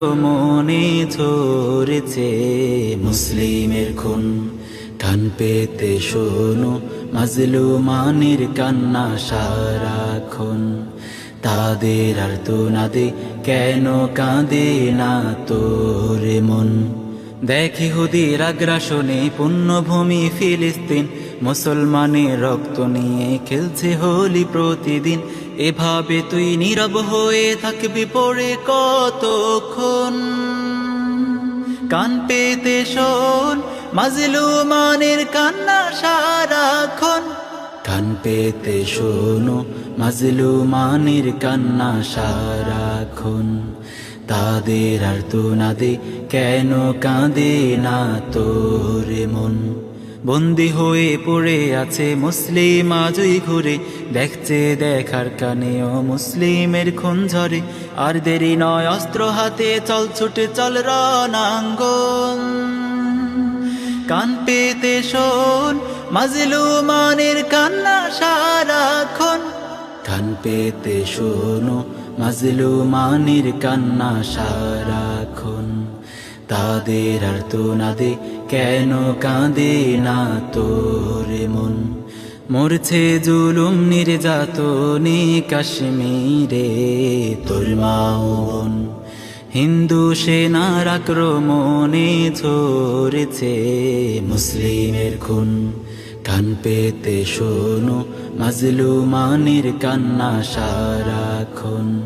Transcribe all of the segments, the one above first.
মনে ঝরেছে মুসলিমের খুন, কান পেতে শোনো মাজলুমানের কান্না সারাক্ষণ। তাদের আর্তনাদে কেন কাঁদে না তোর মন? দেখ ইহুদির আগ্রাসনে পুণ্যভূমি ফিলিস্তিন, মুসলমানের রক্ত নিয়ে খেলছে হোলি প্রতিদিন। এভাবে তুই নীরব হয়ে থাকবি পড়ে কতক্ষণ? কান পেতে শোন মাজলুমানের কান্না সারাক্ষণ। কান পেতে শোনো মাজলুমানের কান্না সারাক্ষণ। তাদের আর্তনাদে কেন কাঁদে না তোর মন? বন্দি হয়ে পড়ে আছে মুসলিম আজই ঘুরে, দেখছে দেখার কানেও মুসলিমের খুন ঝরে। আর দেরি নয় অস্ত্র হাতে চল ছুটে চল রণাঙ্গন। কান পেতে শোন মাজলুমানের কান্না সারাক্ষণ। কান পেতে শোনো মাজলুমানের কান্না সারাক্ষণ। তাদের আর্তনাদে কেন কাঁদে না তোর মন? মরছে জুলুম নির্যাতনে কাশ্মীরে তোর মা ও বোন। হিন্দু সেনার আক্রমণে ঝরেছে মুসলিমের খুন। কান পেতে শোনো মাজলুমানের কান্না সারাক্ষণ।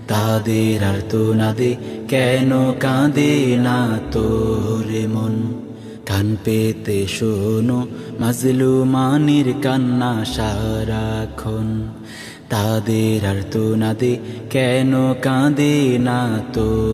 তাদের আর্তনাদে কেন কাঁদে না তোর মন? কান পেতে শোনো মাজলুমানের কান্না সারাক্ষণ। তাদের আর্তনাদে কেন কাঁদে না তোর